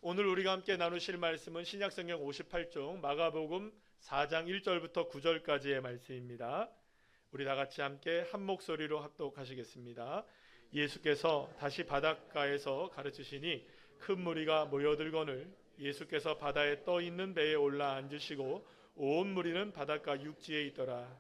오늘 우리가 함께 나누실 말씀은 신약성경 58종 마가복음 4장 1절부터 9절까지의 말씀입니다. 우리 다 같이 함께 한 목소리로 합독하시겠습니다. 예수께서 다시 바닷가에서 가르치시니 큰 무리가 모여들거늘 예수께서 바다에 떠 있는 배에 올라 앉으시고 온 무리는 바닷가 육지에 있더라.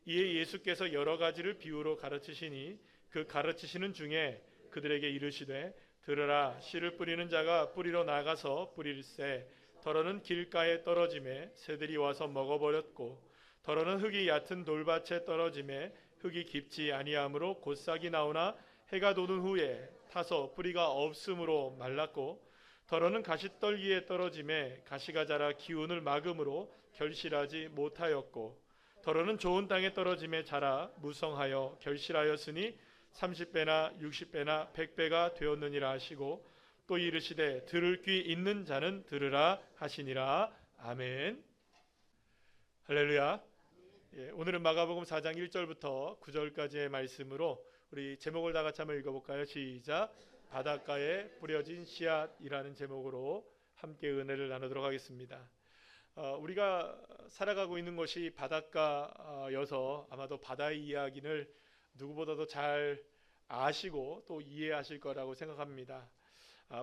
이에 예수께서 여러 가지를 비유로 가르치시니 그 가르치시는 중에 그들에게 이르시되 들으라, 씨를 뿌리는 자가 뿌리러 나가서 뿌릴새 더러는 길가에 떨어짐에 새들이 와서 먹어버렸고 더러는 흙이 얕은 돌밭에 떨어짐에 흙이 깊지 아니하므로 곧 싹이 나오나 해가 도는 후에 타서 뿌리가 없으므로 말랐고 더러는 가시떨기에 떨어짐에 가시가 자라 기운을 막음으로 결실하지 못하였고 더러는 좋은 땅에 떨어짐에 자라 무성하여 결실하였으니 30배나 60배나 100배가 되었느니라 하시고 또 이르시되 들을 귀 있는 자는 들으라 하시니라. 아멘. 할렐루야. 오늘은 마가복음 4장 1절부터 9절까지의 말씀으로 우리 제목을 다 같이 한번 읽어볼까요? 시작. 바닷가에 뿌려진 씨앗이라는 제목으로 함께 은혜를 나누도록 하겠습니다. 우리가 살아가고 있는 곳이 바닷가여서 아마도 바다의 이야기를 누구보다도 잘 아시고 또 이해하실 거라고 생각합니다.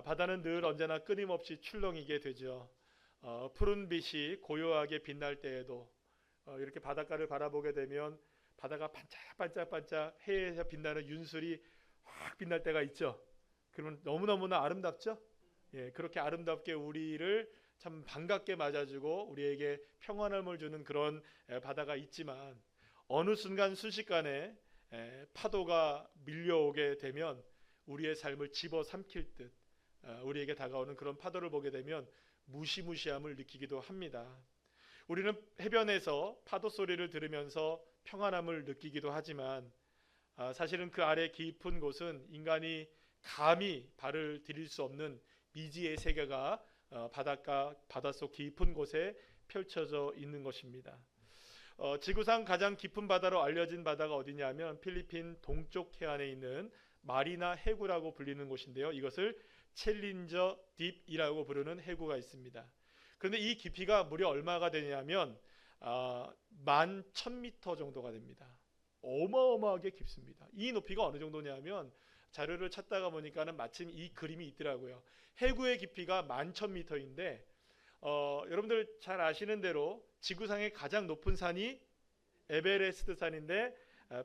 바다는 늘 언제나 끊임없이 출렁이게 되죠. 푸른 빛이 고요하게 빛날 때에도 이렇게 바닷가를 바라보게 되면 바다가 반짝반짝반짝 해에서 빛나는 윤술이 확 빛날 때가 있죠. 그러면 너무너무나 아름답죠. 그렇게 아름답게 우리를 참 반갑게 맞아주고 우리에게 평안함을 주는 그런 바다가 있지만 어느 순간 순식간에 파도가 밀려오게 되면 우리의 삶을 집어삼킬 듯 우리에게 다가오는 그런 파도를 보게 되면 무시무시함을 느끼기도 합니다. 우리는 해변에서 파도 소리를 들으면서 평안함을 느끼기도 하지만 사실은 그 아래 깊은 곳은 인간이 감히 발을 들일 수 없는 미지의 세계가 바닷속 깊은 곳에 펼쳐져 있는 것입니다. 지구상 가장 깊은 바다로 알려진 바다가 어디냐면 필리핀 동쪽 해안에 있는 마리나 해구라고 불리는 곳인데요. 이것을 챌린저 딥이라고 부르는 해구가 있습니다. 그런데 이 깊이가 무려 얼마가 되냐면 11,000m 정도가 됩니다. 어마어마하게 깊습니다. 이 높이가 어느 정도냐면 자료를 찾다가 보니까는 마침 이 그림이 있더라고요. 해구의 깊이가 11,000m인데 여러분들 잘 아시는 대로 지구상의 가장 높은 산이 에베레스트 산인데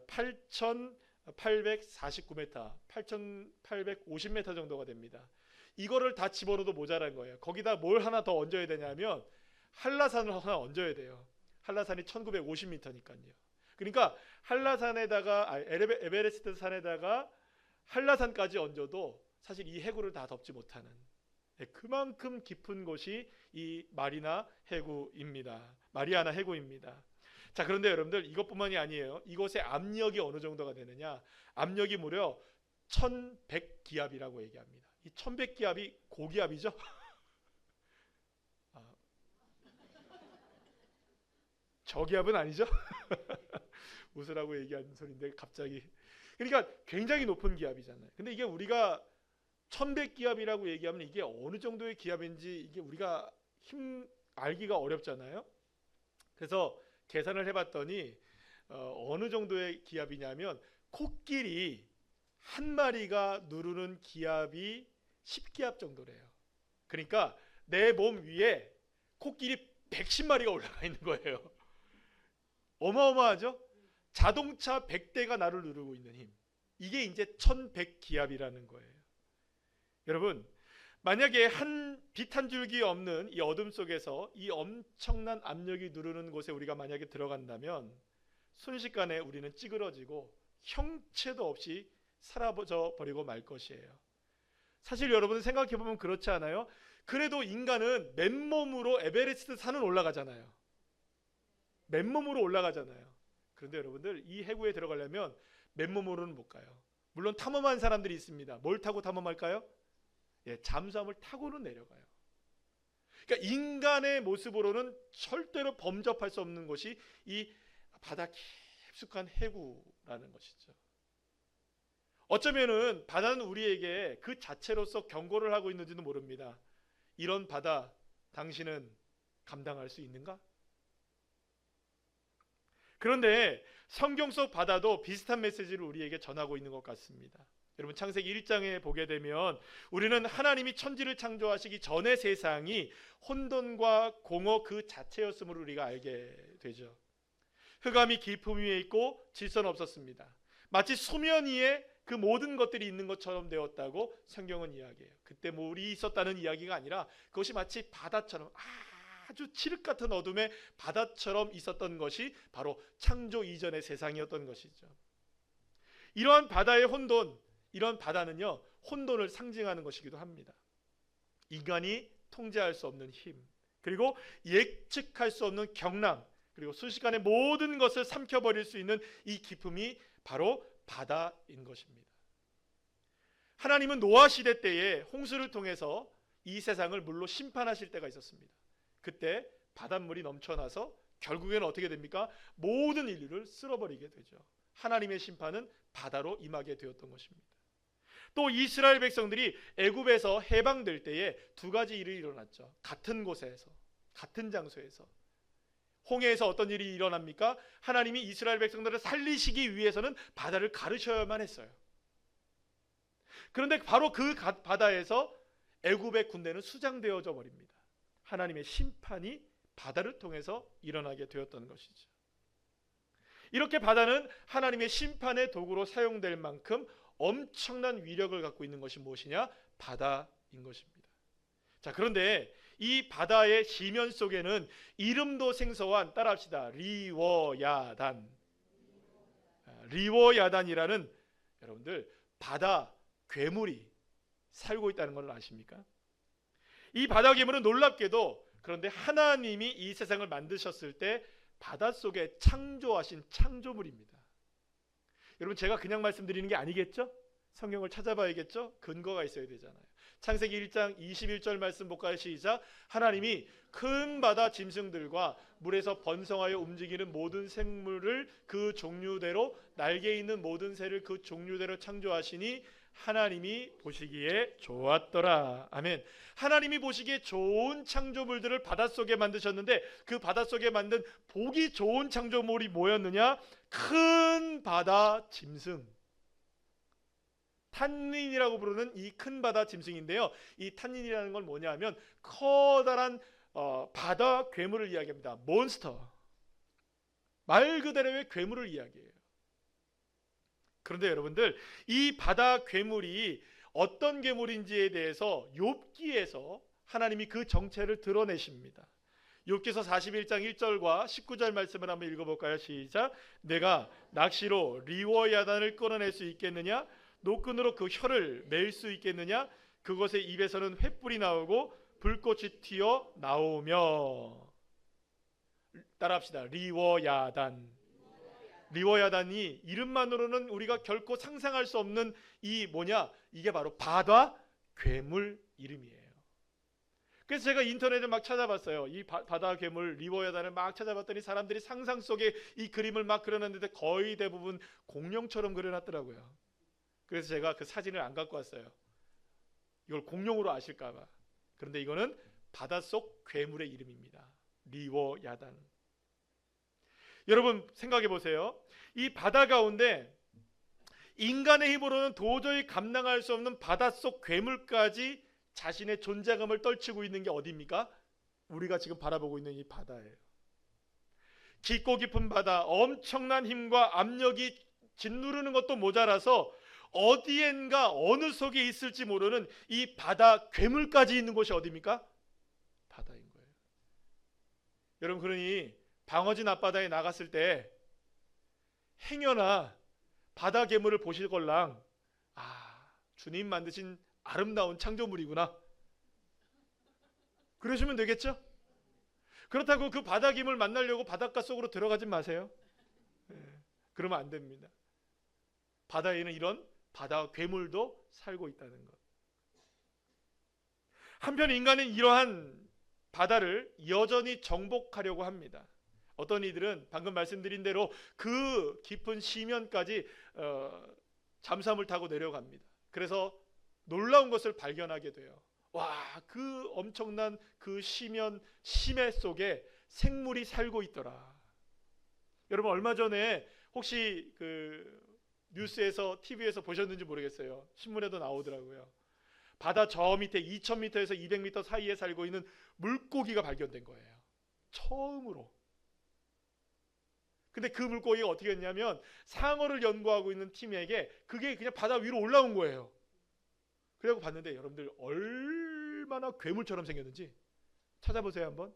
8,849m, 8,850m 정도가 됩니다. 이거를 다 집어넣어도 모자란 거예요. 거기다 뭘 하나 더 얹어야 되냐면 한라산을 하나 얹어야 돼요. 한라산이 1950m니까요. 그러니까 한라산에다가 에베레스트 산에다가 한라산까지 얹어도 사실 이 해구를 다 덮지 못하는 그만큼 깊은 곳이 이 마리아나 해구입니다. 자, 그런데 여러분들 이것뿐만이 아니에요. 이곳의 압력이 어느 정도가 되느냐? 압력이 무려 1100기압이라고 얘기합니다. 이 1100기압이 고기압이죠? 저기압은 아니죠? 웃으라고 얘기하는 소리인데 갑자기. 그러니까 굉장히 높은 기압이잖아요. 근데 이게 우리가 1100기압이라고 얘기하면 이게 어느 정도의 기압인지 이게 우리가 알기가 어렵잖아요. 그래서 계산을 해봤더니 어느 정도의 기압이냐면 코끼리 한 마리가 누르는 기압이 10기압 정도래요. 그러니까 내 몸 위에 코끼리 110마리가 올라가 있는 거예요. 어마어마하죠? 자동차 100대가 나를 누르고 있는 힘. 이게 이제 1100기압이라는 거예요. 여러분, 만약에 빛 한 줄기 없는 이 어둠 속에서 이 엄청난 압력이 누르는 곳에 우리가 만약에 들어간다면 순식간에 우리는 찌그러지고 형체도 없이 사라져 버리고 말 것이에요. 사실 여러분 생각해보면 그렇지 않아요? 그래도 인간은 맨몸으로 에베레스트 산은 올라가잖아요. 맨몸으로 올라가잖아요. 그런데 여러분들 이 해구에 들어가려면 맨몸으로는 못 가요. 물론 탐험한 사람들이 있습니다. 뭘 타고 탐험할까요? 잠수함을 타고는 내려가요. 그러니까 인간의 모습으로는 절대로 범접할 수 없는 것이 이 바다 깊숙한 해구라는 것이죠. 어쩌면은 바다는 우리에게 그 자체로서 경고를 하고 있는지도 모릅니다. 이런 바다 당신은 감당할 수 있는가? 그런데 성경 속 바다도 비슷한 메시지를 우리에게 전하고 있는 것 같습니다. 여러분 창세기 1장에 보게 되면 우리는 하나님이 천지를 창조하시기 전의 세상이 혼돈과 공허 그 자체였음을 우리가 알게 되죠. 흑암이 깊음 위에 있고 질서는 없었습니다. 마치 수면 위에 그 모든 것들이 있는 것처럼 되었다고 성경은 이야기해요. 그때 물이 있었다는 이야기가 아니라 그것이 마치 바다처럼 아주 칠흑 같은 어둠의 바다처럼 있었던 것이 바로 창조 이전의 세상이었던 것이죠. 이러한 바다의 혼돈, 이런 바다는요 혼돈을 상징하는 것이기도 합니다. 인간이 통제할 수 없는 힘, 그리고 예측할 수 없는 경랑, 그리고 순식간에 모든 것을 삼켜버릴 수 있는 이 기품이 바로 바다인 것입니다. 하나님은 노아 시대 때에 홍수를 통해서 이 세상을 물로 심판하실 때가 있었습니다. 그때 바닷물이 넘쳐나서 결국에는 어떻게 됩니까? 모든 인류를 쓸어버리게 되죠. 하나님의 심판은 바다로 임하게 되었던 것입니다. 또 이스라엘 백성들이 애굽에서 해방될 때에 두 가지 일이 일어났죠. 같은 곳에서, 같은 장소에서. 홍해에서 어떤 일이 일어납니까? 하나님이 이스라엘 백성들을 살리시기 위해서는 바다를 가르셔야만 했어요. 그런데 바로 그 바다에서 애굽의 군대는 수장되어져 버립니다. 하나님의 심판이 바다를 통해서 일어나게 되었던 것이죠. 이렇게 바다는 하나님의 심판의 도구로 사용될 만큼 엄청난 위력을 갖고 있는 것이 무엇이냐? 바다인 것입니다. 자, 그런데 이 바다의 지면 속에는 이름도 생소한, 따라합시다, 리워야단. 리워야단이라는 여러분들 바다 괴물이 살고 있다는 걸 아십니까? 이 바다 괴물은 놀랍게도 그런데 하나님이 이 세상을 만드셨을 때 바닷속에 창조하신 창조물입니다. 여러분 제가 그냥 말씀드리는 게 아니겠죠? 성경을 찾아봐야겠죠? 근거가 있어야 되잖아요. 창세기 1장 21절 말씀 볼까요? 시작. 하나님이 큰 바다 짐승들과 물에서 번성하여 움직이는 모든 생물을 그 종류대로, 날개 있는 모든 새를 그 종류대로 창조하시니 하나님이 보시기에 좋았더라. 아멘. 하나님이 보시기에 좋은 창조물들을 바닷속에 만드셨는데 그 바닷속에 만든 보기 좋은 창조물이 뭐였느냐? 큰 바다 짐승, 탄닌이라고 부르는 이 큰 바다 짐승인데요, 이 탄닌이라는 건 뭐냐면 커다란 바다 괴물을 이야기합니다. 몬스터, 말 그대로의 괴물을 이야기해요. 그런데 여러분들 이 바다 괴물이 어떤 괴물인지에 대해서 욥기에서 하나님이 그 정체를 드러내십니다. 욥기서 41장 1절과 19절 말씀을 한번 읽어볼까요? 시작. 내가 낚시로 리워야단을 끌어낼 수 있겠느냐? 노끈으로 그 혀를 맬 수 있겠느냐? 그것의 입에서는 횃불이 나오고 불꽃이 튀어 나오며. 따라합시다. 리워야단. 리워야단이 이름만으로는 우리가 결코 상상할 수 없는 이 뭐냐? 이게 바로 바다 괴물 이름이에요. 그래서 제가 인터넷을 막 찾아봤어요. 이 바다 괴물 리워야단을 막 찾아봤더니 사람들이 상상 속에 이 그림을 막 그려놨는데 거의 대부분 공룡처럼 그려놨더라고요. 그래서 제가 그 사진을 안 갖고 왔어요. 이걸 공룡으로 아실까 봐. 그런데 이거는 바닷속 괴물의 이름입니다. 리워야단. 여러분 생각해 보세요. 이 바다 가운데 인간의 힘으로는 도저히 감당할 수 없는 바닷속 괴물까지 자신의 존재감을 떨치고 있는 게 어디입니까? 우리가 지금 바라보고 있는 이 바다예요. 깊고 깊은 바다, 엄청난 힘과 압력이 짓누르는 것도 모자라서 어디엔가 어느 속에 있을지 모르는 이 바다 괴물까지 있는 곳이 어디입니까? 바다인 거예요. 여러분 그러니 방어진 앞바다에 나갔을 때 행여나 바다 괴물을 보실 걸랑 주님 만드신 아름다운 창조물이구나 그러시면 되겠죠? 그렇다고 그 바다 괴물 만나려고 바닷가 속으로 들어가지 마세요. 그러면 안 됩니다. 바다에는 이런 바다 괴물도 살고 있다는 것. 한편 인간은 이러한 바다를 여전히 정복하려고 합니다. 어떤 이들은 방금 말씀드린 대로 그 깊은 시면까지 잠수함을 타고 내려갑니다. 그래서 놀라운 것을 발견하게 돼요. 와, 그 엄청난 그 심해 속에 생물이 살고 있더라. 여러분 얼마 전에 혹시 그 뉴스에서 TV에서 보셨는지 모르겠어요. 신문에도 나오더라고요. 바다 저 밑에 2000m에서 200m 사이에 살고 있는 물고기가 발견된 거예요. 처음으로. 근데 그 물고기가 어떻게 했냐면 상어를 연구하고 있는 팀에게 그게 그냥 바다 위로 올라온 거예요. 그래고 봤는데 여러분들 얼마나 괴물처럼 생겼는지 찾아보세요 한번.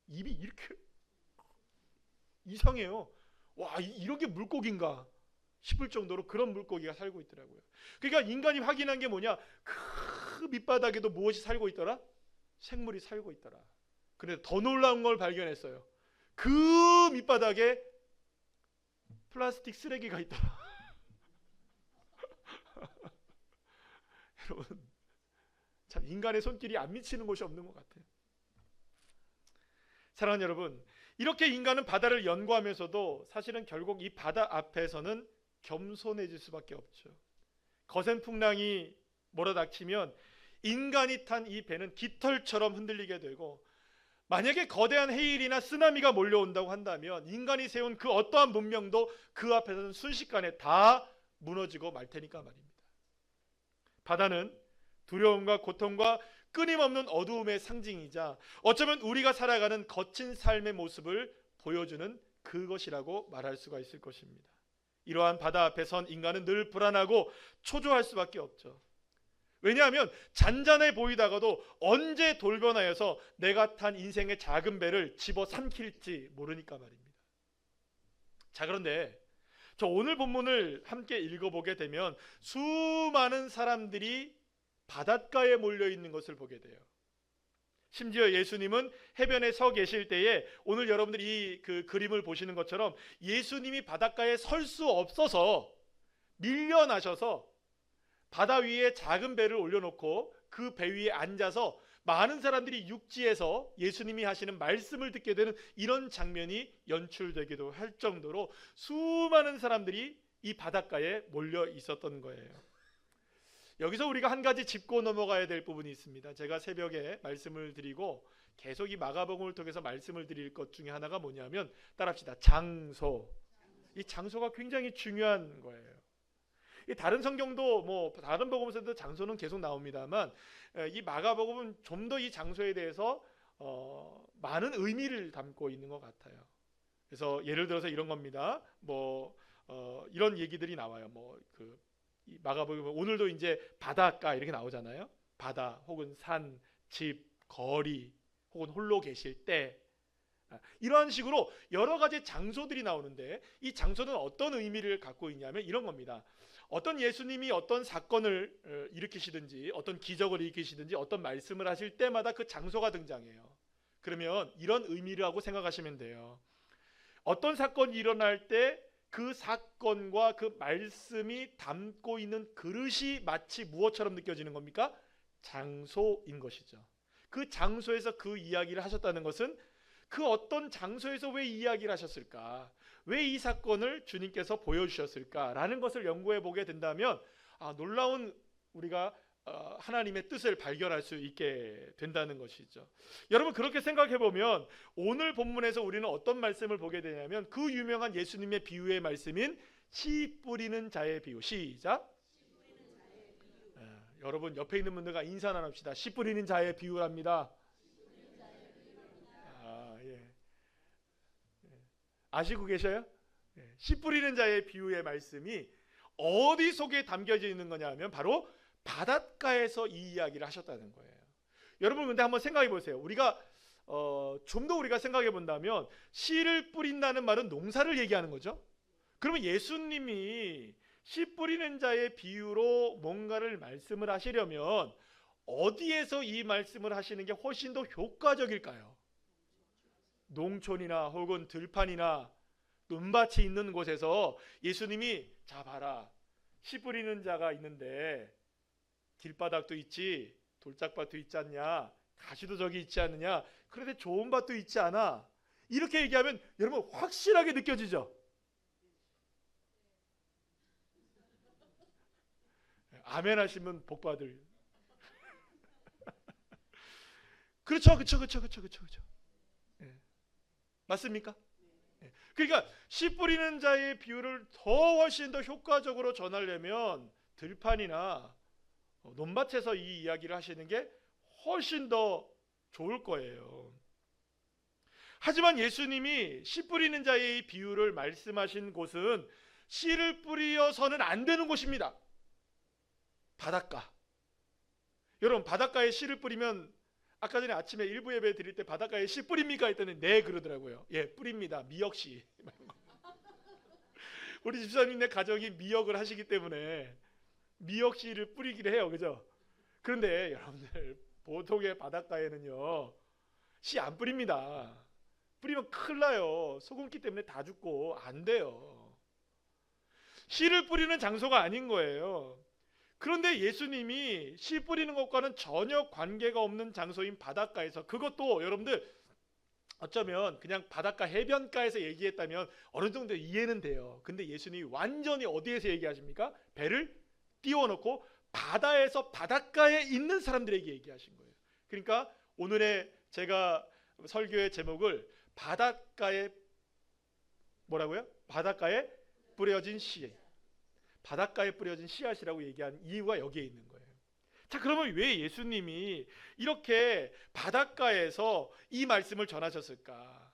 입이 이렇게 이상해요. 와, 이런 게 물고기인가 싶을 정도로 그런 물고기가 살고 있더라고요. 그러니까 인간이 확인한 게 뭐냐? 그 밑바닥에도 무엇이 살고 있더라? 생물이 살고 있더라. 그런데 더 놀라운 걸 발견했어요. 그 밑바닥에 플라스틱 쓰레기가 있더라. 여러분, 참 인간의 손길이 안 미치는 곳이 없는 것 같아요. 사랑하는 여러분, 이렇게 인간은 바다를 연구하면서도 사실은 결국 이 바다 앞에서는 겸손해질 수밖에 없죠. 거센 풍랑이 몰아닥치면 인간이 탄 이 배는 깃털처럼 흔들리게 되고, 만약에 거대한 해일이나 쓰나미가 몰려온다고 한다면 인간이 세운 그 어떠한 문명도 그 앞에서는 순식간에 다 무너지고 말 테니까 말입니다. 바다는 두려움과 고통과 끊임없는 어두움의 상징이자 어쩌면 우리가 살아가는 거친 삶의 모습을 보여주는 그것이라고 말할 수가 있을 것입니다. 이러한 바다 앞에 선 인간은 늘 불안하고 초조할 수밖에 없죠. 왜냐하면 잔잔해 보이다가도 언제 돌변하여서 내가 탄 인생의 작은 배를 집어삼킬지 모르니까 말입니다. 자, 그런데 저 오늘 본문을 함께 읽어보게 되면 수많은 사람들이 바닷가에 몰려 있는 것을 보게 돼요. 심지어 예수님은 해변에 서 계실 때에 오늘 여러분들이 그 그림을 보시는 것처럼 예수님이 바닷가에 설 수 없어서 밀려나셔서 바다 위에 작은 배를 올려놓고 그 배 위에 앉아서 많은 사람들이 육지에서 예수님이 하시는 말씀을 듣게 되는 이런 장면이 연출되기도 할 정도로 수많은 사람들이 이 바닷가에 몰려 있었던 거예요. 여기서 우리가 한 가지 짚고 넘어가야 될 부분이 있습니다. 제가 새벽에 말씀을 드리고 계속 이 마가복음을 통해서 말씀을 드릴 것 중에 하나가 뭐냐면 따라합시다. 장소. 이 장소가 굉장히 중요한 거예요. 다른 성경도 뭐 다른 복음서도 장소는 계속 나옵니다만 이 마가복음은 좀 더 이 장소에 대해서 많은 의미를 담고 있는 것 같아요. 그래서 예를 들어서 이런 겁니다. 이런 얘기들이 나와요. 이 마가복음 오늘도 이제 바닷가 이렇게 나오잖아요. 바다 혹은 산, 집, 거리 혹은 홀로 계실 때 이러한 식으로 여러 가지 장소들이 나오는데 이 장소는 어떤 의미를 갖고 있냐면 이런 겁니다. 어떤 예수님이 어떤 사건을 일으키시든지 어떤 기적을 일으키시든지 어떤 말씀을 하실 때마다 그 장소가 등장해요. 그러면 이런 의미라고 생각하시면 돼요. 어떤 사건이 일어날 때 그 사건과 그 말씀이 담고 있는 그릇이 마치 무엇처럼 느껴지는 겁니까? 장소인 것이죠. 그 장소에서 그 이야기를 하셨다는 것은 그 어떤 장소에서 왜 이야기를 하셨을까? 왜 이 사건을 주님께서 보여주셨을까라는 것을 연구해 보게 된다면 놀라운 우리가 하나님의 뜻을 발견할 수 있게 된다는 것이죠. 여러분 그렇게 생각해 보면 오늘 본문에서 우리는 어떤 말씀을 보게 되냐면 그 유명한 예수님의 비유의 말씀인 씨 뿌리는 자의 비유. 시작. 여러분 옆에 있는 분들과 인사 나눕시다. 씨 뿌리는 자의 비유랍니다. 아시고 계셔요? 씨 뿌리는 자의 비유의 말씀이 어디 속에 담겨져 있는 거냐 하면 바로 바닷가에서 이 이야기를 하셨다는 거예요. 여러분 근데 한번 생각해 보세요. 우리가 좀 더 우리가 생각해 본다면 씨를 뿌린다는 말은 농사를 얘기하는 거죠. 그러면 예수님이 씨 뿌리는 자의 비유로 뭔가를 말씀을 하시려면 어디에서 이 말씀을 하시는 게 훨씬 더 효과적일까요? 농촌이나 혹은 들판이나 논밭이 있는 곳에서 예수님이 자 봐라 씨 뿌리는 자가 있는데 길바닥도 있지 돌짝밭도 있지 않냐 가시도 저기 있지 않느냐 그런데 좋은 밭도 있지 않아 이렇게 얘기하면 여러분 확실하게 느껴지죠. 아멘 하시면 복 받을 그렇죠. 예. 맞습니까? 예. 그러니까 씨 뿌리는 자의 비유를 더 훨씬 더 효과적으로 전하려면 들판이나 논밭에서 이 이야기를 하시는 게 훨씬 더 좋을 거예요. 하지만 예수님이 씨 뿌리는 자의 비유를 말씀하신 곳은 씨를 뿌려서는 안 되는 곳입니다. 바닷가. 여러분, 바닷가에 씨를 뿌리면, 아까 전에 아침에 일부 예배 드릴 때 바닷가에 씨 뿌립니까? 했더니 네 그러더라고요. 예, 뿌립니다. 미역씨. 우리 집사님네 가정이 미역을 하시기 때문에 미역씨를 뿌리기를 해요. 그죠? 그런데 여러분들, 보통의 바닷가에는요 씨 안 뿌립니다. 뿌리면 큰일 나요. 소금기 때문에 다 죽고 안 돼요. 씨를 뿌리는 장소가 아닌 거예요. 그런데 예수님이 씨 뿌리는 것과는 전혀 관계가 없는 장소인 바닷가에서, 그것도 여러분들 어쩌면 그냥 바닷가 해변가에서 얘기했다면 어느 정도 이해는 돼요. 근데 예수님이 완전히 어디에서 얘기하십니까? 배를 띄워놓고 바다에서 바닷가에 있는 사람들에게 얘기하신 거예요. 그러니까 오늘의 제가 설교의 제목을 바닷가에 뭐라고요? 바닷가에 뿌려진 씨, 바닷가에 뿌려진 씨앗이라고 얘기한 이유가 여기에 있는 거예요. 자, 그러면 왜 예수님이 이렇게 바닷가에서 이 말씀을 전하셨을까?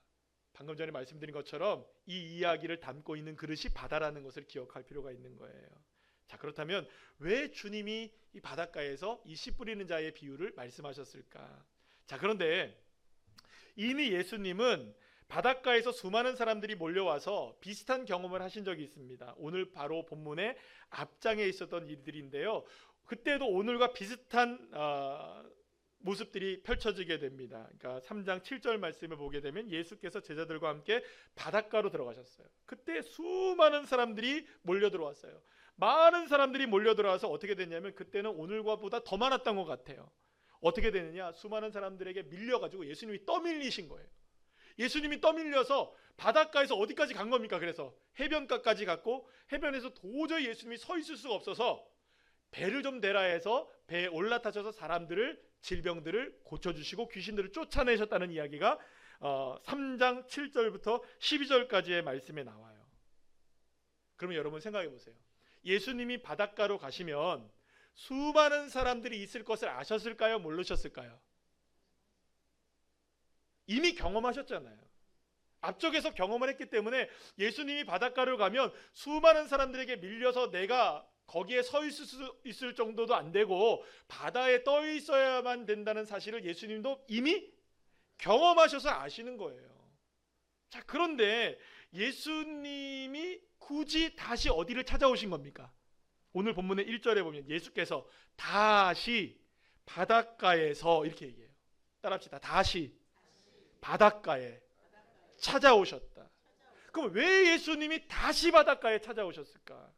방금 전에 말씀드린 것처럼 이 이야기를 담고 있는 그릇이 바다라는 것을 기억할 필요가 있는 거예요. 자, 그렇다면 왜 주님이 이 바닷가에서 이 씨 뿌리는 자의 비유를 말씀하셨을까? 자, 그런데 이미 예수님은 바닷가에서 수많은 사람들이 몰려와서 비슷한 경험을 하신 적이 있습니다. 오늘 바로 본문의 앞장에 있었던 일들인데요. 그때도 오늘과 비슷한 모습들이 펼쳐지게 됩니다. 그러니까 3장 7절 말씀을 보게 되면 예수께서 제자들과 함께 바닷가로 들어가셨어요. 그때 수많은 사람들이 몰려 들어왔어요. 많은 사람들이 몰려 들어와서 어떻게 됐냐면 그때는 오늘과보다 더 많았던 것 같아요. 어떻게 되느냐? 수많은 사람들에게 밀려가지고 예수님이 떠밀리신 거예요. 예수님이 떠밀려서 바닷가에서 어디까지 간 겁니까? 그래서 해변가까지 갔고, 해변에서 도저히 예수님이 서 있을 수가 없어서 배를 좀 대라 해서 배에 올라타셔서 사람들을, 질병들을 고쳐주시고 귀신들을 쫓아내셨다는 이야기가 3장 7절부터 12절까지의 말씀에 나와요. 그러면 여러분 생각해 보세요. 예수님이 바닷가로 가시면 수많은 사람들이 있을 것을 아셨을까요? 모르셨을까요? 이미 경험하셨잖아요. 앞쪽에서 경험을 했기 때문에 예수님이 바닷가로 가면 수많은 사람들에게 밀려서 내가 거기에 서 있을 수 있을 정도도 안 되고 바다에 떠 있어야만 된다는 사실을 예수님도 이미 경험하셔서 아시는 거예요. 자, 그런데 예수님이 굳이 다시 어디를 찾아오신 겁니까? 오늘 본문의 1절에 보면 예수께서 다시 바닷가에서 이렇게 얘기해요. 따라합시다. 다시 바닷가에 찾아오셨다. 그럼 왜 예수님이 다시 바닷가에 찾아오셨을까?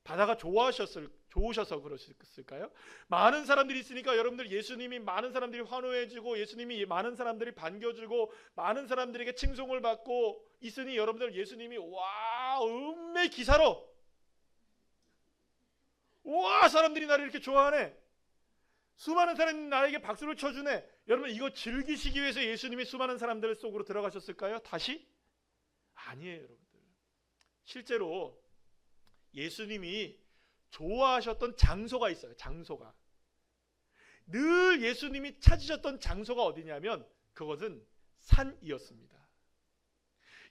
바다가 좋으셔서 그러셨을까요? 많은 사람들이 있으니까 여러분들, 예수님이 많은 사람들이 환호해주고 예수님이 많은 사람들이 반겨주고 많은 사람들에게 칭송을 받고 있으니 여러분들, 예수님이 와 음메 기사로, 와 사람들이 나를 이렇게 좋아하네, 수많은 사람이 나에게 박수를 쳐주네. 여러분, 이거 즐기시기 위해서 예수님이 수많은 사람들 속으로 들어가셨을까요? 다시? 아니에요. 여러분들, 실제로 예수님이 좋아하셨던 장소가 있어요. 장소가, 늘 예수님이 찾으셨던 장소가 어디냐면 그것은 산이었습니다.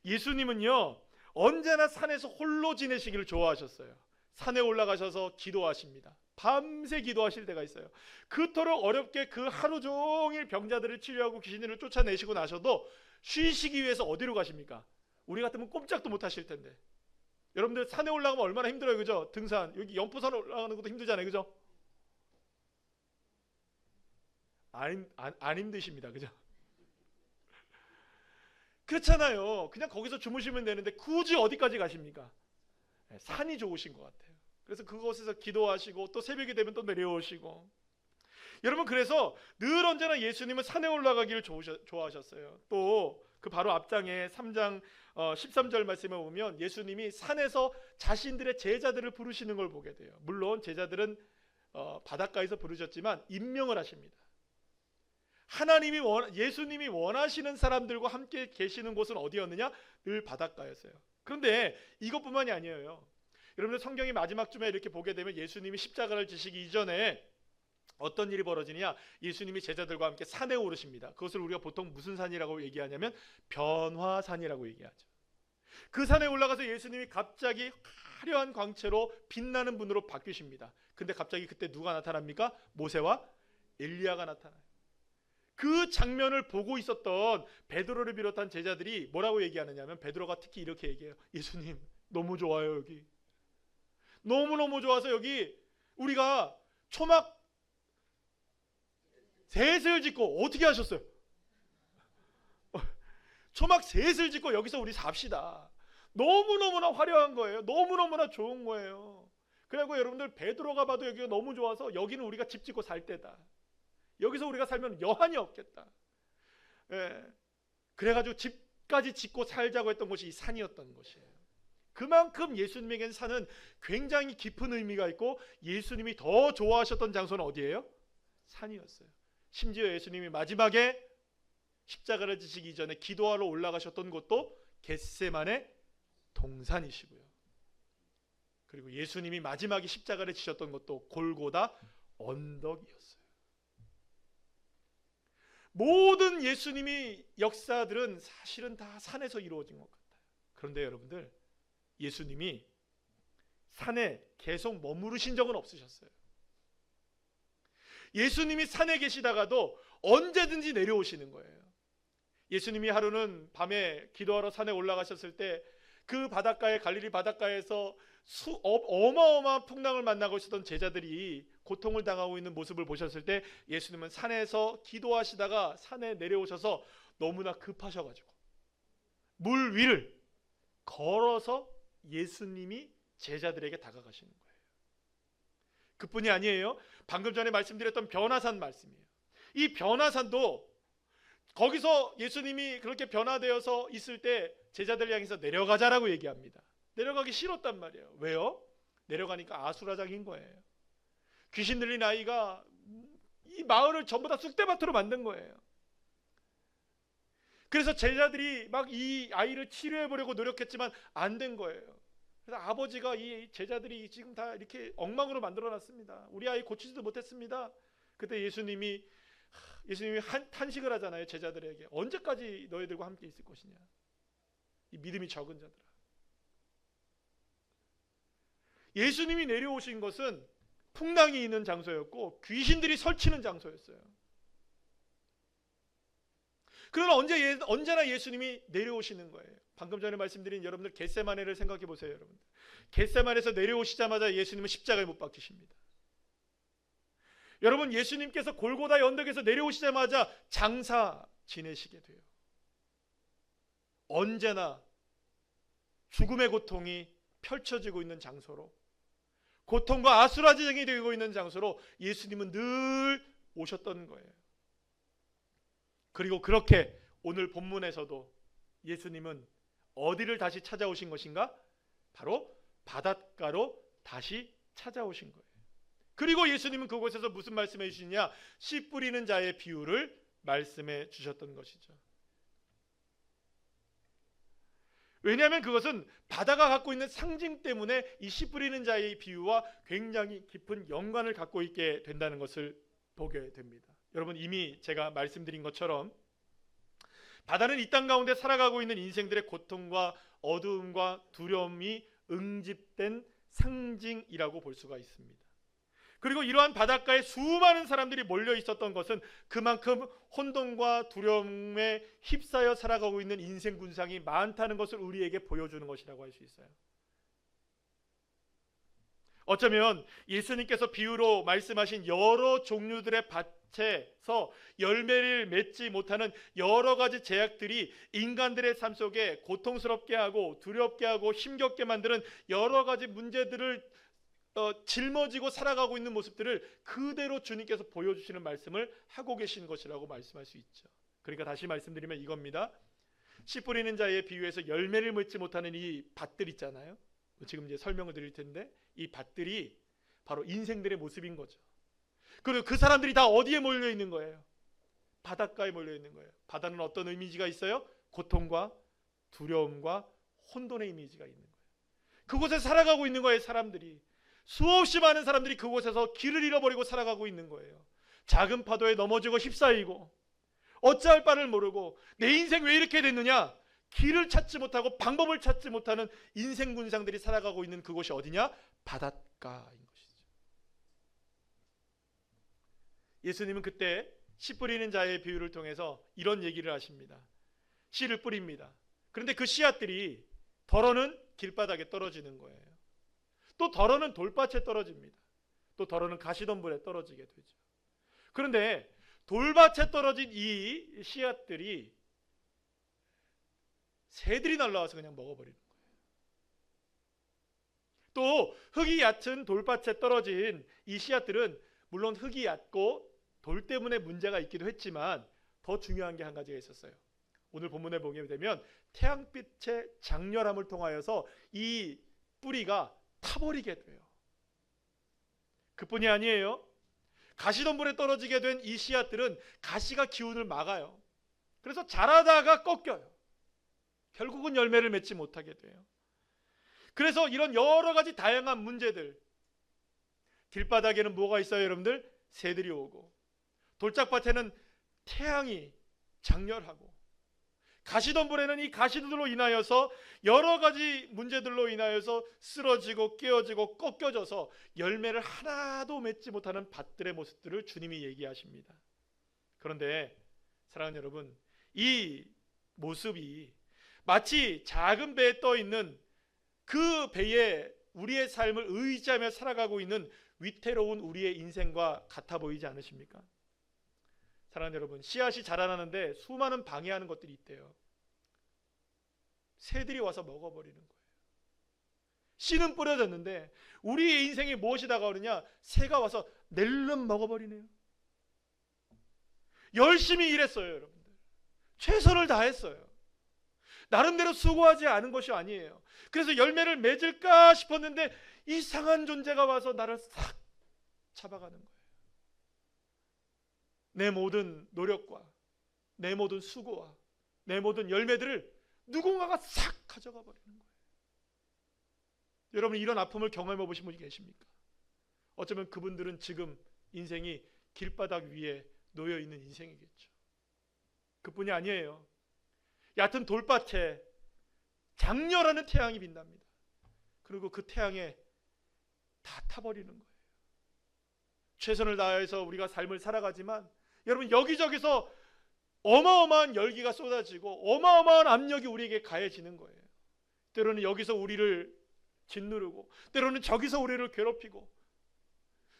예수님은요 언제나 산에서 홀로 지내시기를 좋아하셨어요. 산에 올라가셔서 기도하십니다. 밤새 기도하실 때가 있어요. 그토록 어렵게 그 하루 종일 병자들을 치료하고 귀신들을 쫓아내시고 나셔도 쉬시기 위해서 어디로 가십니까? 우리 같으면 꼼짝도 못 하실 텐데. 여러분들 산에 올라가면 얼마나 힘들어요. 그죠? 등산, 여기 연포산 올라가는 것도 힘들잖아요. 그죠? 안 힘드십니다. 그죠? 그렇잖아요. 그냥 거기서 주무시면 되는데 굳이 어디까지 가십니까? 산이 좋으신 것 같아요. 그래서 그곳에서 기도하시고 또 새벽이 되면 또 내려오시고. 여러분, 그래서 늘 언제나 예수님은 산에 올라가기를 좋아하셨어요. 또 그 바로 앞장에 3장 13절 말씀에 보면 예수님이 산에서 자신들의 제자들을 부르시는 걸 보게 돼요. 물론 제자들은 바닷가에서 부르셨지만 임명을 하십니다. 예수님이 원하시는 사람들과 함께 계시는 곳은 어디였느냐? 늘 바닷가였어요. 그런데 이것뿐만이 아니에요. 여러분들 성경의 마지막 쯤에 이렇게 보게 되면 예수님이 십자가를 지시기 이전에 어떤 일이 벌어지느냐? 예수님이 제자들과 함께 산에 오르십니다. 그것을 우리가 보통 무슨 산이라고 얘기하냐면 변화산이라고 얘기하죠. 그 산에 올라가서 예수님이 갑자기 화려한 광채로 빛나는 분으로 바뀌십니다. 근데 갑자기 그때 누가 나타납니까? 모세와 엘리야가 나타나요. 그 장면을 보고 있었던 베드로를 비롯한 제자들이 뭐라고 얘기하느냐면, 베드로가 특히 이렇게 얘기해요. 예수님, 너무 좋아요. 여기 너무너무 좋아서 여기 우리가 초막 셋을 짓고, 어떻게 하셨어요? 초막 셋을 짓고 여기서 우리 삽시다. 너무너무나 화려한 거예요. 너무너무나 좋은 거예요. 그리고 여러분들, 베드로가 봐도 여기가 너무 좋아서 여기는 우리가 집 짓고 살 때다. 여기서 우리가 살면 여한이 없겠다. 예. 그래가지고 집까지 짓고 살자고 했던 곳이 이 산이었던 것이에요. 그만큼 예수님에게는 산은 굉장히 깊은 의미가 있고, 예수님이 더 좋아하셨던 장소는 어디예요? 산이었어요. 심지어 예수님이 마지막에 십자가를 지시기 전에 기도하러 올라가셨던 곳도 겟세마네 동산이시고요. 그리고 예수님이 마지막에 십자가를 지셨던 것도 골고다 언덕이었어요. 모든 예수님이 역사들은 사실은 다 산에서 이루어진 것 같아요. 그런데 여러분들, 예수님이 산에 계속 머무르신 적은 없으셨어요. 예수님이 산에 계시다가도 언제든지 내려오시는 거예요. 예수님이 하루는 밤에 기도하러 산에 올라가셨을 때 그 바닷가에, 갈릴리 바닷가에서 어마어마한 풍랑을 만나고 있었던 제자들이 고통을 당하고 있는 모습을 보셨을 때, 예수님은 산에서 기도하시다가 산에 내려오셔서 너무나 급하셔가지고 물 위를 걸어서 예수님이 제자들에게 다가가시는 거예요. 그뿐이 아니에요. 방금 전에 말씀드렸던 변화산 말씀이에요. 이 변화산도 거기서 예수님이 그렇게 변화되어서 있을 때 제자들 향해서 내려가자라고 얘기합니다. 내려가기 싫었단 말이에요. 왜요? 내려가니까 아수라장인 거예요. 귀신 들린 아이가 이 마을을 전부 다 쑥대밭으로 만든 거예요. 그래서 제자들이 막 이 아이를 치료해 보려고 노력했지만 안 된 거예요. 그래서 아버지가 이 제자들이 지금 다 이렇게 엉망으로 만들어 놨습니다. 우리 아이 고치지도 못했습니다. 그때 예수님이 탄식을 하잖아요. 제자들에게. 언제까지 너희들과 함께 있을 것이냐, 이 믿음이 적은 자들아. 예수님이 내려오신 것은 풍랑이 있는 장소였고 귀신들이 설치는 장소였어요. 그러나 언제나 예수님이 내려오시는 거예요. 방금 전에 말씀드린 여러분들 겟세마네를 생각해 보세요. 여러분들, 겟세마네에서 내려오시자마자 예수님은 십자가에 못 박히십니다. 여러분, 예수님께서 골고다의 언덕에서 내려오시자마자 장사 지내시게 돼요. 언제나 죽음의 고통이 펼쳐지고 있는 장소로, 고통과 아수라장이 되고 있는 장소로 예수님은 늘 오셨던 거예요. 그리고 그렇게 오늘 본문에서도 예수님은 어디를 다시 찾아오신 것인가? 바로 바닷가로 다시 찾아오신 거예요. 그리고 예수님은 그곳에서 무슨 말씀해 주시냐? 씨 뿌리는 자의 비유를 말씀해 주셨던 것이죠. 왜냐하면 그것은 바다가 갖고 있는 상징 때문에 이 씨 뿌리는 자의 비유와 굉장히 깊은 연관을 갖고 있게 된다는 것을 보게 됩니다. 여러분, 이미 제가 말씀드린 것처럼 바다는 이 땅 가운데 살아가고 있는 인생들의 고통과 어두움과 두려움이 응집된 상징이라고 볼 수가 있습니다. 그리고 이러한 바닷가에 수많은 사람들이 몰려 있었던 것은 그만큼 혼돈과 두려움에 휩싸여 살아가고 있는 인생 군상이 많다는 것을 우리에게 보여주는 것이라고 할 수 있어요. 어쩌면 예수님께서 비유로 말씀하신 여러 종류들의 밭에서 열매를 맺지 못하는 여러 가지 제약들이 인간들의 삶 속에 고통스럽게 하고 두렵게 하고 힘겹게 만드는 여러 가지 문제들을 짊어지고 살아가고 있는 모습들을 그대로 주님께서 보여주시는 말씀을 하고 계신 것이라고 말씀할 수 있죠. 그러니까 다시 말씀드리면 이겁니다. 씨 뿌리는 자의 비유에서 열매를 맺지 못하는 이 밭들 있잖아요. 지금 이제 설명을 드릴 텐데, 이 밭들이 바로 인생들의 모습인 거죠. 그리고 그 사람들이 다 어디에 몰려 있는 거예요? 바닷가에 몰려 있는 거예요. 바다는 어떤 이미지가 있어요? 고통과 두려움과 혼돈의 이미지가 있는 거예요. 그곳에 살아가고 있는 거예요. 사람들이 수없이 많은 사람들이 그곳에서 길을 잃어버리고 살아가고 있는 거예요. 작은 파도에 넘어지고 휩싸이고 어찌할 바를 모르고 내 인생 왜 이렇게 됐느냐, 길을 찾지 못하고 방법을 찾지 못하는 인생 군상들이 살아가고 있는 그곳이 어디냐? 바닷가인 것이죠. 예수님은 그때 씨 뿌리는 자의 비유를 통해서 이런 얘기를 하십니다. 씨를 뿌립니다. 그런데 그 씨앗들이 덜어는 길바닥에 떨어지는 거예요. 또 덜어는 돌밭에 떨어집니다. 또 덜어는 가시덤불에 떨어지게 되죠. 그런데 돌밭에 떨어진 이 씨앗들이 새들이 날라와서 그냥 먹어버리는 거예요. 또 흙이 얕은 돌밭에 떨어진 이 씨앗들은 물론 흙이 얕고 돌 때문에 문제가 있기도 했지만 더 중요한 게 한 가지가 있었어요. 오늘 본문에 보게 되면 태양빛의 장렬함을 통하여서 이 뿌리가 타버리게 돼요. 그뿐이 아니에요. 가시덤불에 떨어지게 된 이 씨앗들은 가시가 기운을 막아요. 그래서 자라다가 꺾여요. 결국은 열매를 맺지 못하게 돼요. 그래서 이런 여러 가지 다양한 문제들, 길바닥에는 뭐가 있어요, 여러분들? 새들이 오고, 돌짝밭에는 태양이 장렬하고, 가시덤불에는 이 가시들로 인하여서 여러 가지 문제들로 인하여서 쓰러지고 깨어지고 꺾여져서 열매를 하나도 맺지 못하는 밭들의 모습들을 주님이 얘기하십니다. 그런데 사랑하는 여러분, 이 모습이 마치 작은 배에 떠 있는 그 배에 우리의 삶을 의지하며 살아가고 있는 위태로운 우리의 인생과 같아 보이지 않으십니까? 사랑하는 여러분, 씨앗이 자라나는데 수많은 방해하는 것들이 있대요. 새들이 와서 먹어버리는 거예요. 씨는 뿌려졌는데 우리의 인생에 무엇이 다가오느냐? 새가 와서 낼름 먹어버리네요. 열심히 일했어요, 여러분들. 최선을 다했어요. 나름대로 수고하지 않은 것이 아니에요. 그래서 열매를 맺을까 싶었는데 이상한 존재가 와서 나를 싹 잡아가는 거예요. 내 모든 노력과 내 모든 수고와 내 모든 열매들을 누군가가 싹 가져가 버리는 거예요. 여러분, 이런 아픔을 경험해 보신 분이 계십니까? 어쩌면 그분들은 지금 인생이 길바닥 위에 놓여 있는 인생이겠죠. 그뿐이 아니에요. 얕은 돌밭에 장렬하는 태양이 빛납니다. 그리고 그 태양에 다 타버리는 거예요. 최선을 다해서 우리가 삶을 살아가지만 여러분, 여기저기서 어마어마한 열기가 쏟아지고 어마어마한 압력이 우리에게 가해지는 거예요. 때로는 여기서 우리를 짓누르고 때로는 저기서 우리를 괴롭히고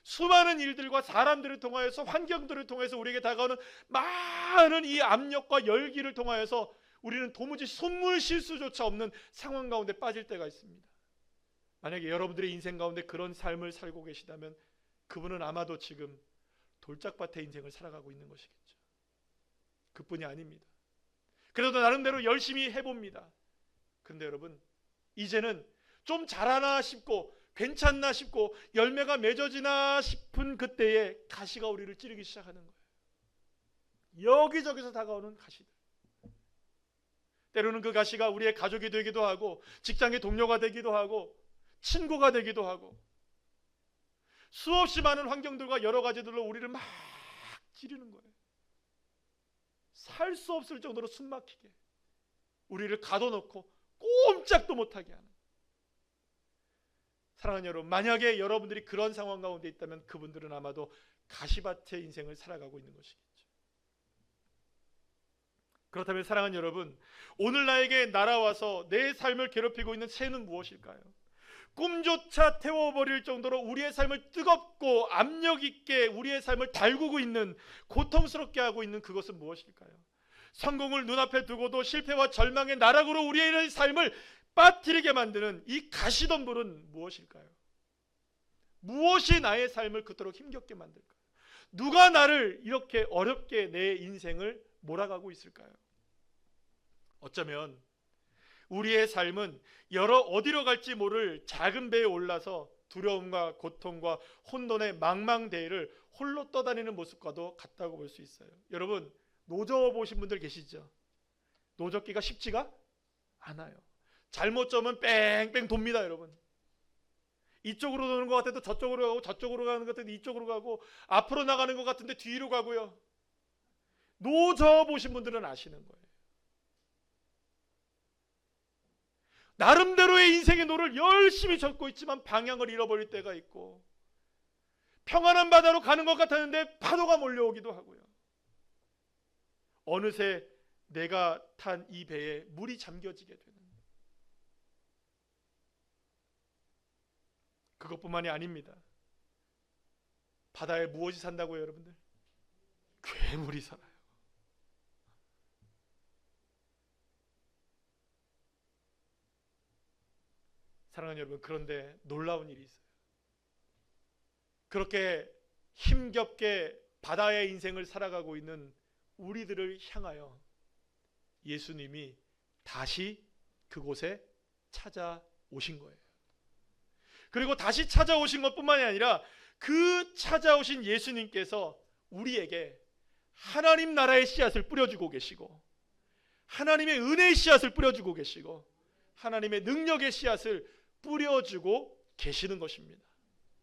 수많은 일들과 사람들을 통하여서 환경들을 통해서 우리에게 다가오는 많은 이 압력과 열기를 통하여서 우리는 도무지 숨을 쉴 수조차 없는 상황 가운데 빠질 때가 있습니다. 만약에 여러분들의 인생 가운데 그런 삶을 살고 계시다면 그분은 아마도 지금 돌짝밭의 인생을 살아가고 있는 것이겠죠. 그뿐이 아닙니다. 그래도 나름대로 열심히 해봅니다. 그런데 여러분, 이제는 좀 자라나 싶고 괜찮나 싶고 열매가 맺어지나 싶은 그때에 가시가 우리를 찌르기 시작하는 거예요. 여기저기서 다가오는 가시들. 때로는 그 가시가 우리의 가족이 되기도 하고 직장의 동료가 되기도 하고 친구가 되기도 하고 수없이 많은 환경들과 여러 가지들로 우리를 막 찌르는 거예요. 살 수 없을 정도로 숨막히게 우리를 가둬놓고 꼼짝도 못하게 하는. 사랑하는 여러분, 만약에 여러분들이 그런 상황 가운데 있다면 그분들은 아마도 가시밭의 인생을 살아가고 있는 것이겠죠. 그렇다면 사랑하는 여러분, 오늘 나에게 날아와서 내 삶을 괴롭히고 있는 새는 무엇일까요? 꿈조차 태워버릴 정도로 우리의 삶을 뜨겁고 압력 있게 우리의 삶을 달구고 있는, 고통스럽게 하고 있는 그것은 무엇일까요? 성공을 눈앞에 두고도 실패와 절망의 나락으로 우리의 삶을 빠뜨리게 만드는 이 가시덤불은 무엇일까요? 무엇이 나의 삶을 그토록 힘겹게 만들까요? 누가 나를 이렇게 어렵게 내 인생을 몰아가고 있을까요? 어쩌면 우리의 삶은 여러 어디로 갈지 모를 작은 배에 올라서 두려움과 고통과 혼돈의 망망대해를 홀로 떠다니는 모습과도 같다고 볼 수 있어요. 여러분, 노저 보신 분들 계시죠? 노젓기가 쉽지가 않아요. 잘못 저면 뺑뺑 돕니다, 여러분. 이쪽으로 도는 것 같아도 저쪽으로 가고, 저쪽으로 가는 것 같은데 이쪽으로 가고, 앞으로 나가는 것 같은데 뒤로 가고요. 노저 보신 분들은 아시는 거예요. 나름대로의 인생의 노를 열심히 젓고 있지만 방향을 잃어버릴 때가 있고, 평안한 바다로 가는 것 같았는데 파도가 몰려오기도 하고요. 어느새 내가 탄 이 배에 물이 잠겨지게 되는, 그것뿐만이 아닙니다. 바다에 무엇이 산다고요, 여러분들? 괴물이 살아요. 사랑하는 여러분, 그런데 놀라운 일이 있어요. 그렇게 힘겹게 바다의 인생을 살아가고 있는 우리들을 향하여 예수님이 다시 그곳에 찾아오신 거예요. 그리고 다시 찾아오신 것뿐만이 아니라 그 찾아오신 예수님께서 우리에게 하나님 나라의 씨앗을 뿌려주고 계시고, 하나님의 은혜의 씨앗을 뿌려주고 계시고, 하나님의 능력의 씨앗을 뿌려주고 계시는 것입니다.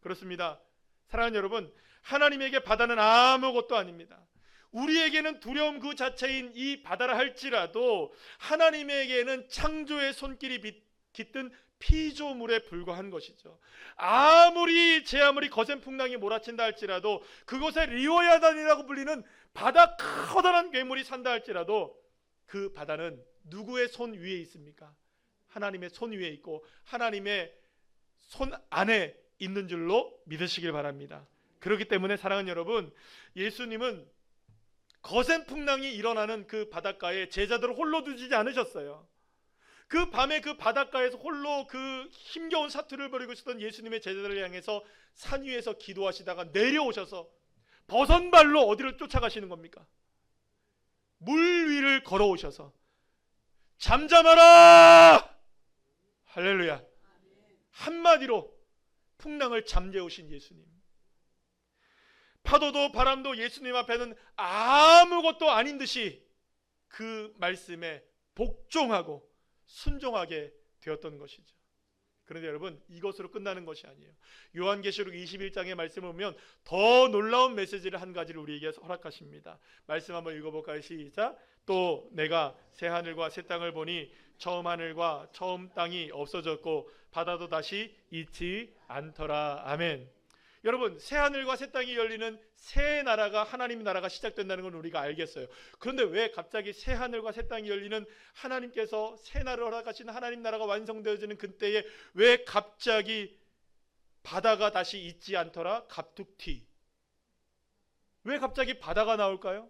그렇습니다. 사랑하는 여러분, 하나님에게 바다는 아무것도 아닙니다. 우리에게는 두려움 그 자체인 이 바다라 할지라도 하나님에게는 창조의 손길이 깃든 피조물에 불과한 것이죠. 아무리 거센 풍랑이 몰아친다 할지라도, 그곳에 리워야단이라고 불리는 바다 커다란 괴물이 산다 할지라도, 그 바다는 누구의 손 위에 있습니까? 하나님의 손 위에 있고 하나님의 손 안에 있는 줄로 믿으시길 바랍니다. 그렇기 때문에 사랑하는 여러분, 예수님은 거센 풍랑이 일어나는 그 바닷가에 제자들을 홀로 두지 않으셨어요. 그 밤에 그 바닷가에서 홀로 그 힘겨운 사투를 벌이고 있었던 예수님의 제자들을 향해서 산 위에서 기도하시다가 내려오셔서 버선발로 어디를 쫓아가시는 겁니까? 물 위를 걸어오셔서 잠잠하라! 할렐루야! 한마디로 풍랑을 잠재우신 예수님. 파도도 바람도 예수님 앞에는 아무것도 아닌 듯이 그 말씀에 복종하고 순종하게 되었던 것이죠. 그런데 여러분, 이것으로 끝나는 것이 아니에요. 요한계시록 21장의 말씀을 보면 더 놀라운 메시지를 한 가지를 우리에게 허락하십니다. 말씀 한번 읽어볼까요? 시작. 또 내가 새 하늘과 새 땅을 보니 처음 하늘과 처음 땅이 없어졌고 바다도 다시 있지 않더라. 아멘. 여러분, 새 하늘과 새 땅이 열리는 새 나라가, 하나님 나라가 시작된다는 건 우리가 알겠어요. 그런데 왜 갑자기 새 하늘과 새 땅이 열리는, 하나님께서 새 나라를 허락하시는 하나님 나라가 완성되어지는 그때에 왜 갑자기 바다가 다시 있지 않더라? 갑툭튀. 왜 갑자기 바다가 나올까요?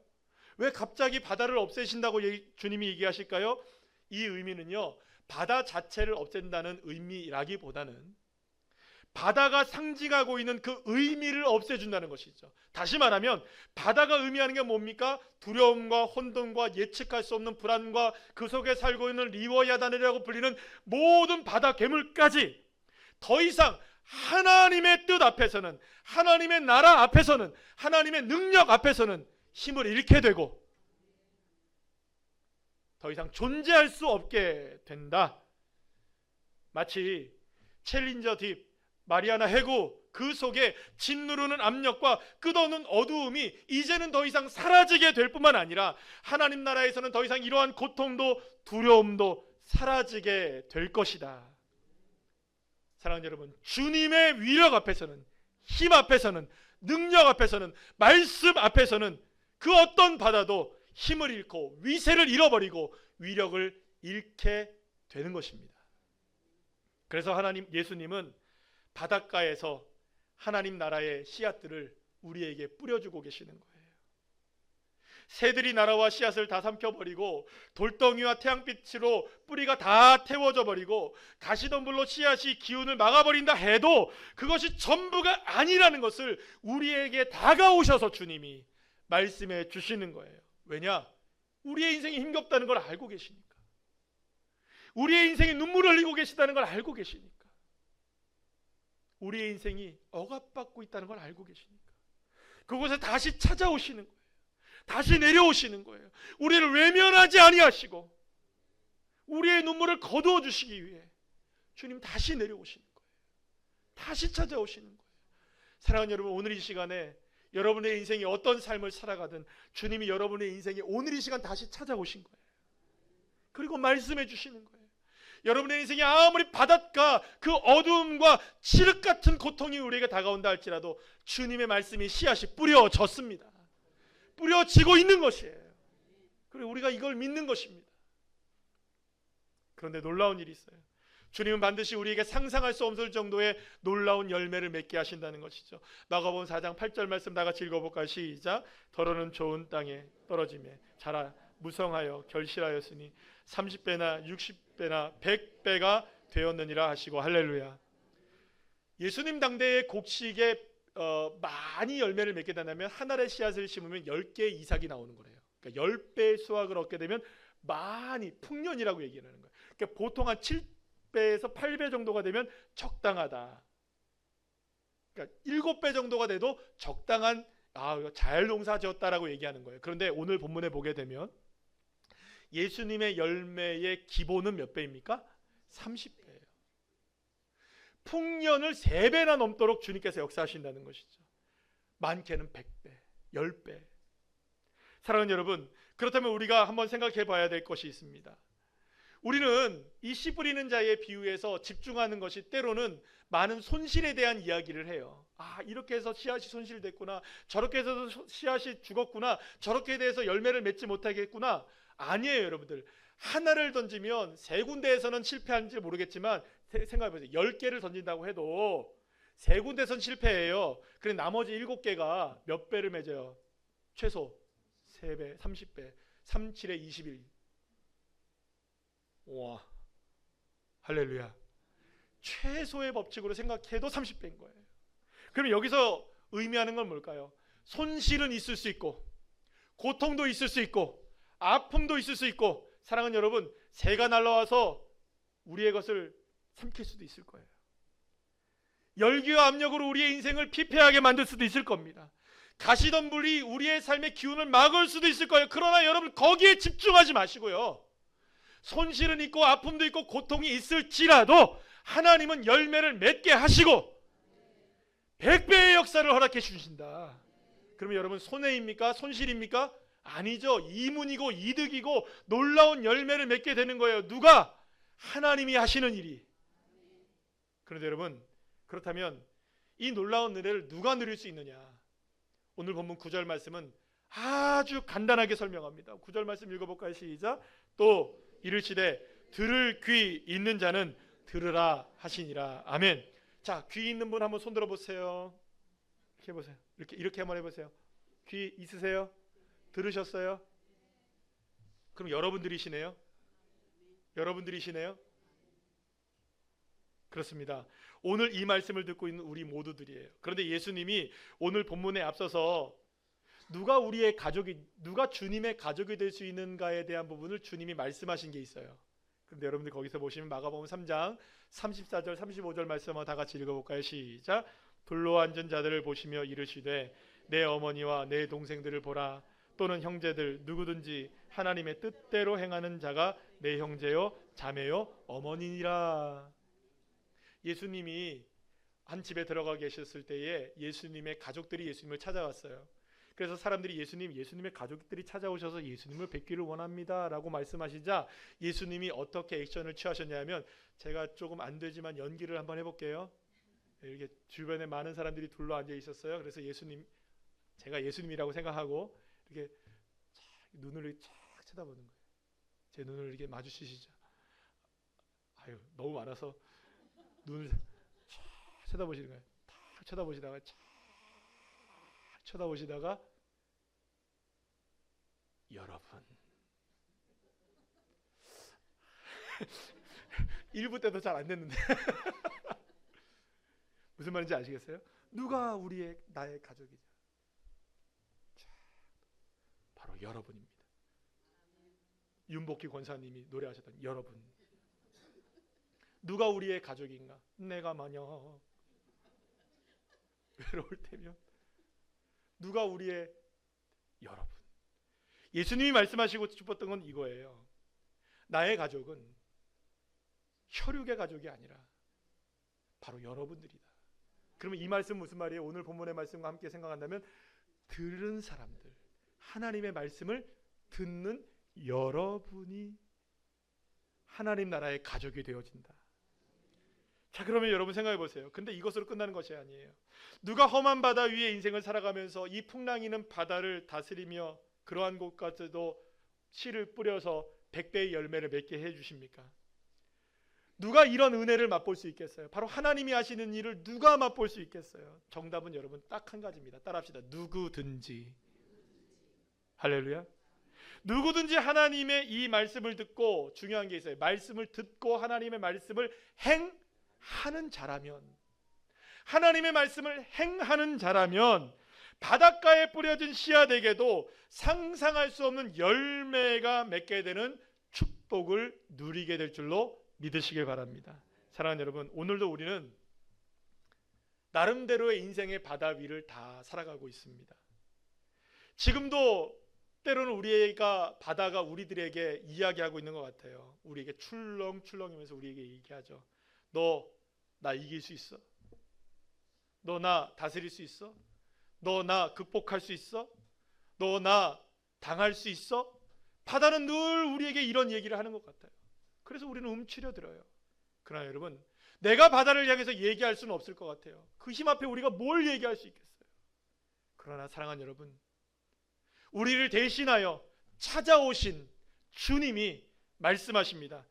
왜 갑자기 바다를 없애신다고 주님이 얘기하실까요? 이 의미는요, 바다 자체를 없앤다는 의미라기보다는 바다가 상징하고 있는 그 의미를 없애준다는 것이죠. 다시 말하면 바다가 의미하는 게 뭡니까? 두려움과 혼돈과 예측할 수 없는 불안과 그 속에 살고 있는 리워야단이라고 불리는 모든 바다 괴물까지 더 이상 하나님의 뜻 앞에서는, 하나님의 나라 앞에서는, 하나님의 능력 앞에서는 힘을 잃게 되고 더 이상 존재할 수 없게 된다. 마치 챌린저 딥, 마리아나 해구 그 속에 짓누르는 압력과 끝없는 어두움이 이제는 더 이상 사라지게 될 뿐만 아니라 하나님 나라에서는 더 이상 이러한 고통도 두려움도 사라지게 될 것이다. 사랑하는 여러분, 주님의 위력 앞에서는, 힘 앞에서는, 능력 앞에서는, 말씀 앞에서는 그 어떤 바다도 힘을 잃고 위세를 잃어버리고 위력을 잃게 되는 것입니다. 그래서 예수님은 바닷가에서 하나님 나라의 씨앗들을 우리에게 뿌려주고 계시는 거예요. 새들이 날아와 씨앗을 다 삼켜버리고 돌덩이와 태양빛으로 뿌리가 다 태워져 버리고 가시덤불로 씨앗이 기운을 막아버린다 해도 그것이 전부가 아니라는 것을 우리에게 다가오셔서 주님이 말씀해 주시는 거예요. 왜냐? 우리의 인생이 힘겹다는 걸 알고 계시니까. 우리의 인생이 눈물을 흘리고 계시다는 걸 알고 계시니까. 우리의 인생이 억압받고 있다는 걸 알고 계시니까 그곳에 다시 찾아오시는 거예요. 다시 내려오시는 거예요. 우리를 외면하지 아니하시고 우리의 눈물을 거두어 주시기 위해 주님 다시 내려오시는 거예요. 다시 찾아오시는 거예요. 사랑하는 여러분, 오늘 이 시간에 여러분의 인생이 어떤 삶을 살아가든 주님이 여러분의 인생에 오늘 이 시간 다시 찾아오신 거예요. 그리고 말씀해 주시는 거예요. 여러분의 인생이 아무리 바닷가 그 어두움과 칠흑 같은 고통이 우리에게 다가온다 할지라도 주님의 말씀이 씨앗이 뿌려졌습니다. 뿌려지고 있는 것이에요. 그리고 우리가 이걸 믿는 것입니다. 그런데 놀라운 일이 있어요. 주님은 반드시 우리에게 상상할 수 없을 정도의 놀라운 열매를 맺게 하신다는 것이죠. 마가복음 4장 8절 말씀 다 같이 읽어볼까요? 시작. 더러는 좋은 땅에 떨어지며 자라 무성하여 결실하였으니 30배나 60배나 100배가 되었느니라 하시고 할렐루야. 예수님 당대의 곡식에 많이 열매를 맺게 된다면 한 알의 씨앗을 심으면 10개 이삭이 나오는 거래요. 그러니까 10배의 수확을 얻게 되면 많이 풍년이라고 얘기하는 거예요. 그러니까 보통 한 7배에서 8배 정도가 되면 적당하다. 그러니까 7배 정도가 돼도 적당한 잘 농사지었다라고 얘기하는 거예요. 그런데 오늘 본문에 보게 되면 예수님의 열매의 기본은 몇 배입니까? 30배예요. 풍년을 3배나 넘도록 주님께서 역사하신다는 것이죠. 많게는 100배, 10배. 사랑하는 여러분, 그렇다면 우리가 한번 생각해 봐야 될 것이 있습니다. 우리는 이 씨 뿌리는 자의 비유에서 집중하는 것이 때로는 많은 손실에 대한 이야기를 해요. 이렇게 해서 씨앗이 손실됐구나, 저렇게 해서 씨앗이 죽었구나, 저렇게 돼서 열매를 맺지 못하겠구나. 아니에요, 여러분들. 하나를 던지면 3군데에서는 실패하는지 모르겠지만 생각해보세요. 10개를 던진다고 해도 3군데선 실패해요. 그래 나머지 7개가 몇 배를 맺어요? 최소 3배, 30배, 3, 7에 21. 와, 할렐루야. 최소의 법칙으로 생각해도 30배인 거예요. 그러면 여기서 의미하는 건 뭘까요? 손실은 있을 수 있고, 고통도 있을 수 있고, 아픔도 있을 수 있고, 사랑하는 여러분, 새가 날라와서 우리의 것을 삼킬 수도 있을 거예요. 열기와 압력으로 우리의 인생을 피폐하게 만들 수도 있을 겁니다. 가시덤불이 우리의 삶의 기운을 막을 수도 있을 거예요. 그러나 여러분, 거기에 집중하지 마시고요. 손실은 있고 아픔도 있고 고통이 있을지라도 하나님은 열매를 맺게 하시고 100배의 역사를 허락해 주신다. 그러면 여러분, 손해입니까? 손실입니까? 아니죠. 이문이고 이득이고 놀라운 열매를 맺게 되는 거예요. 누가? 하나님이 하시는 일이. 그런데 여러분, 그렇다면 이 놀라운 은혜를 누가 누릴 수 있느냐? 오늘 본문 9절 말씀은 아주 간단하게 설명합니다. 9절 말씀 읽어볼까요? 시작. 또 이르시되 들을 귀 있는 자는 들으라 하시니라. 아멘. 자, 귀 있는 분 한번 손 들어보세요. 이렇게 해보세요. 이렇게 한번 해보세요. 귀 있으세요? 들으셨어요? 그럼 여러분들이시네요. 여러분들이시네요. 그렇습니다. 오늘 이 말씀을 듣고 있는 우리 모두들이에요. 그런데 예수님이 오늘 본문에 앞서서 누가 우리의 가족이, 누가 주님의 가족이 될 수 있는가에 대한 부분을 주님이 말씀하신 게 있어요. 그런데 여러분들 거기서 보시면 마가복음 3장 34절 35절 말씀 한번 다 같이 읽어볼까요? 시작. 둘로 앉은 자들을 보시며 이르시되 내 어머니와 내 동생들을 보라. 또는 형제들 누구든지 하나님의 뜻대로 행하는 자가 내 형제요 자매요 어머니니라. 예수님이 한 집에 들어가 계셨을 때에 예수님의 가족들이 예수님을 찾아왔어요. 그래서 사람들이 예수님의 가족들이 찾아오셔서 예수님을 뵙기를 원합니다 라고 말씀하시자 예수님이 어떻게 액션을 취하셨냐면, 제가 조금 안 되지만 연기를 한번 해볼게요. 이렇게 주변에 많은 사람들이 둘러 앉아 있었어요. 그래서 제가 예수님이라고 생각하고 이렇게 눈을 쫙 쳐다보는 거예요. 제 눈을 이렇게 마주치시죠. 너무 많아서 눈을 쫙 쳐다보시는 거예요. 탁 쳐다보시다가 쫙 쳐다보시다가 여러분 1부 때도 잘 안 됐는데 무슨 말인지 아시겠어요? 누가 나의 가족이냐? 바로 여러분입니다. 윤복희 권사님이 노래하셨던 여러분. 누가 우리의 가족인가? 내가 만약 외로울 테면 누가 우리의 여러분. 예수님이 말씀하시고 싶었던 건 이거예요. 나의 가족은 혈육의 가족이 아니라 바로 여러분들이다. 그러면 이 말씀 무슨 말이에요? 오늘 본문의 말씀과 함께 생각한다면 들은 사람들, 하나님의 말씀을 듣는 여러분이 하나님 나라의 가족이 되어진다. 자, 그러면 여러분 생각해 보세요. 근데 이것으로 끝나는 것이 아니에요. 누가 험한 바다 위에 인생을 살아가면서 이 풍랑이는 바다를 다스리며 그러한 곳까지도 씨를 뿌려서 100배의 열매를 맺게 해주십니까? 누가 이런 은혜를 맛볼 수 있겠어요? 바로 하나님이 하시는 일을 누가 맛볼 수 있겠어요? 정답은 여러분 딱 한 가지입니다. 따라합시다. 누구든지. 할렐루야. 누구든지 하나님의 이 말씀을 듣고, 중요한 게 있어요. 말씀을 듣고 하나님의 말씀을 행하는 자라면, 하나님의 말씀을 행하는 자라면 바닷가에 뿌려진 씨앗에게도 상상할 수 없는 열매가 맺게 되는 축복을 누리게 될 줄로 믿으시길 바랍니다. 사랑하는 여러분, 오늘도 우리는 나름대로의 인생의 바다 위를 다 살아가고 있습니다. 지금도 때로는 우리가 바다가 우리들에게 이야기하고 있는 것 같아요. 우리에게 출렁출렁이면서 우리에게 얘기하죠. 너 나 이길 수 있어? 너 나 다스릴 수 있어? 너 나 극복할 수 있어? 너 나 당할 수 있어? 바다는 늘 우리에게 이런 얘기를 하는 것 같아요. 그래서 우리는 움츠려들어요. 그러나 여러분, 내가 바다를 향해서 얘기할 수는 없을 것 같아요. 그 힘 앞에 우리가 뭘 얘기할 수 있겠어요? 그러나 사랑하는 여러분, 우리를 대신하여 찾아오신 주님이 말씀하십니다.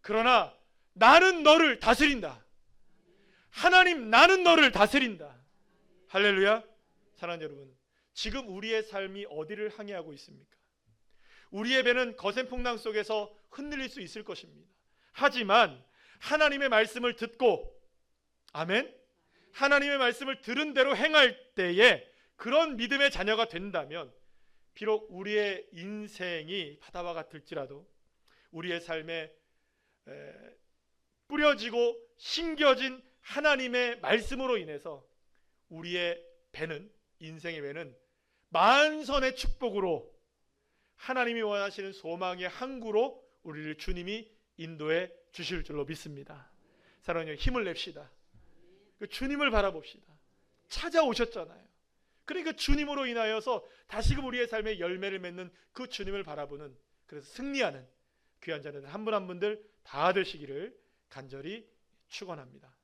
그러나 나는 너를 다스린다. 하나님, 나는 너를 다스린다. 할렐루야. 사랑하는 여러분, 지금 우리의 삶이 어디를 항해하고 있습니까? 우리의 배는 거센 풍랑 속에서 흔들릴 수 있을 것입니다. 하지만 하나님의 말씀을 듣고, 아멘, 하나님의 말씀을 들은 대로 행할 때에 그런 믿음의 자녀가 된다면 비록 우리의 인생이 바다와 같을지라도 우리의 삶에 뿌려지고 심겨진 하나님의 말씀으로 인해서 우리의 배는, 인생의 배는 만선의 축복으로 하나님이 원하시는 소망의 항구로 우리를 주님이 인도해 주실 줄로 믿습니다. 사랑하는 여러분, 힘을 냅시다. 그 주님을 바라봅시다. 찾아오셨잖아요. 그러니까 주님으로 인하여서 다시금 우리의 삶에 열매를 맺는 그 주님을 바라보는, 그래서 승리하는 귀한 자는 한 분 한 분들 다 되시기를 간절히 축원합니다.